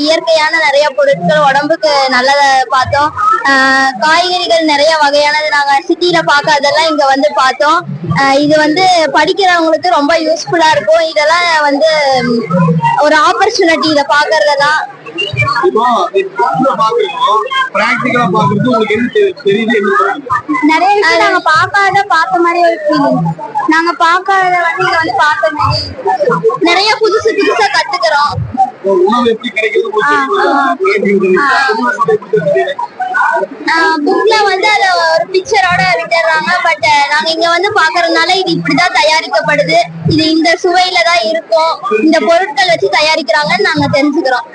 இயற்கையான நிறைய பொருட்கள் உடம்புக்கு நல்லத பார்த்தோம். காய்கறிகள் நிறைய வகையானது நாங்க சிட்டில பார்க்காதெல்லாம் இங்க வந்து பார்த்தோம். இது வந்து படிக்கிறவங்களுக்கு ரொம்ப யூஸ்ஃபுல்லா இருக்கும். இதெல்லாம் வந்து ஒரு ஆப்பர்ச்சுனிட்டி இதை பாக்குறதெல்லாம். நிறைய விஷயம் நாங்க பார்த்த மாதிரி ஒரு ஃபீலிங். நாங்க பார்க்காத வந்து இங்க வந்து பார்த்த மாதிரி நிறைய புதுசா கத்துக்கிறோம். புக்ல வந்து அத ஒரு பிக்சரோட விட்டுறாங்க. பட் நாங்க இங்க வந்து பாக்குறதுனால இது இப்படிதான் தயாரிக்கப்படுது, இது இந்த சுவையில தான் இருக்கும், இந்த பொருட்கள் வச்சு தயாரிக்கிறாங்கன்னு நாங்க தெரிஞ்சுக்கிறோம்.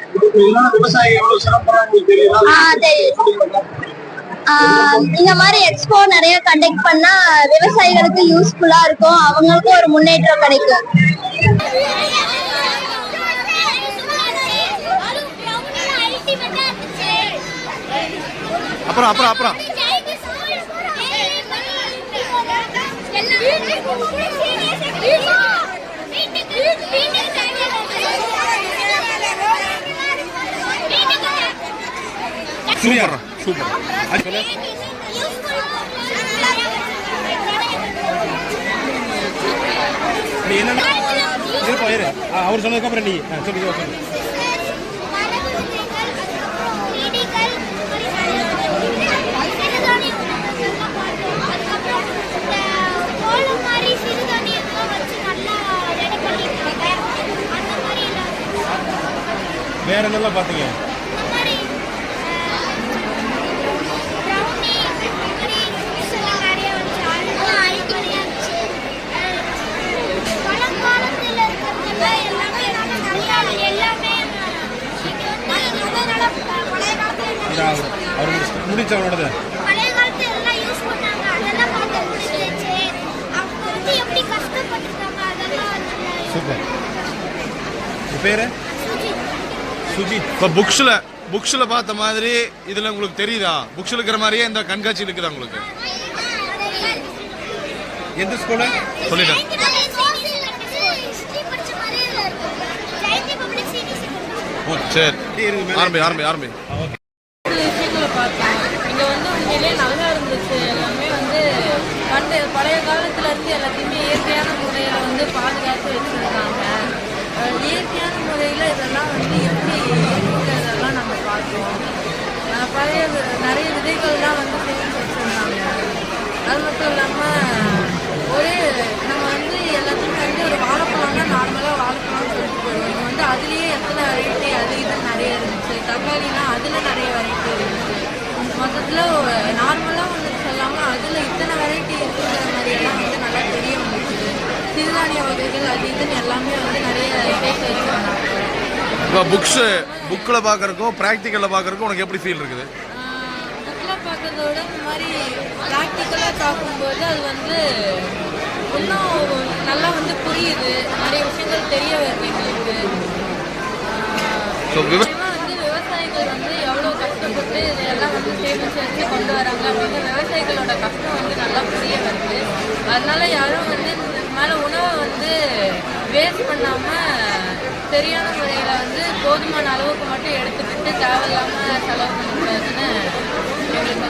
இந்த மாதிரி எக்ஸ்போ நிறைய கண்டக்ட் பண்ணா விவசாயிகளுக்கு யூஸ்ஃபுல்லா இருக்கும், அவங்களுக்கும் ஒரு முன்னேற்றம் கிடைக்கும். அப்புறம் அப்புறம் அப்புறம் சூப்பர் சூப்பர். நீ என்ன இருப்பா இரு, அவர் சொன்னதுக்கு அப்புறம் நீ சொல்லி. வேற என்னெல்லாம் பாத்தீங்க? முடிச்ச அவனோட சூப்பர். பேரு சுஜித். இப்போ புக்ஸ்ல பார்த்த மாதிரி இதுல உங்களுக்கு தெரியுதா? புக்ஸ்ல இருக்கிற மாதிரியே இந்த கண்காட்சி இருக்குதா உங்களுக்கு? எந்த ஸ்கூல்ல சொல்லிட்டேன். ஓ சரி, ஆரம்பி. விஷயங்களை பார்த்தோம். இங்க வந்து உண்மையிலே நல்லா இருந்துச்சு. எல்லாமே வந்து பழைய காலத்துல இருந்து எல்லாத்தையுமே இயற்கையான முறையில வந்து பாதுகாத்து வச்சிருக்காங்க. இயற்கையான முறையில இதெல்லாம் வந்து எப்படி இருக்கிறதெல்லாம் நம்ம பார்த்தோம். பழைய நிறைய விதைகள்லாம் வந்து சேமிச்சு வச்சிருந்தாங்க. அது மட்டும் இல்லாமல் நம்ம வந்து எல்லாத்தையுமே வந்து ஒரு வாழைப்பழம்னா நார்மலாக வாழைப்பழம்னு சொல்லிட்டு போயிடுவோம். இங்கே வந்து அதுலேயே எத்தனை வெரைட்டி அது இது நிறைய இருந்துச்சு. தக்காளினா அதில் நிறைய வெரைட்டி இருந்துச்சு. மொத்தத்தில் நார்மலாக ஒன்று சொல்லாமல் அதில் இத்தனை வெரைட்டி இருக்குங்கிற மாதிரியெல்லாம் வந்து நல்லா தெரிய வந்துச்சு. சிறுதானிய வகைகள் அது இதுன்னு எல்லாமே வந்து நிறைய பேசி வச்சுருந்தாங்க. இப்போ புக்கில் பார்க்குறக்கும் ப்ராக்டிக்கலில் பார்க்குறக்கும் உனக்கு எப்படி ஃபீல் இருக்குது? புக்கில் பார்க்குறதோட இந்த மாதிரி ப்ராக்டிக்கலாக பார்க்கும்போது அது வந்து இன்னும் நல்லா வந்து புரியுது. நிறைய விஷயங்கள் தெரிய வருது எங்களுக்கு. வந்து விவசாயிகள் வந்து எவ்வளோ கஷ்டப்பட்டு இதெல்லாம் வந்து சேமிச்சு வச்சு கொண்டு வராங்க அப்படின்னு விவசாயிகளோட கஷ்டம் வந்து நல்லா புரிய வருது. அதனால யாரும் வந்து மேலே உணவை வந்து வேஸ்ட் பண்ணாமல் சரியான முறையில் வந்து போதுமான அளவுக்கு மட்டும் எடுத்துக்கிட்டு தேவையில்லாமல் செலவு பண்ணக்கூடாதுன்னு எங்களுக்கு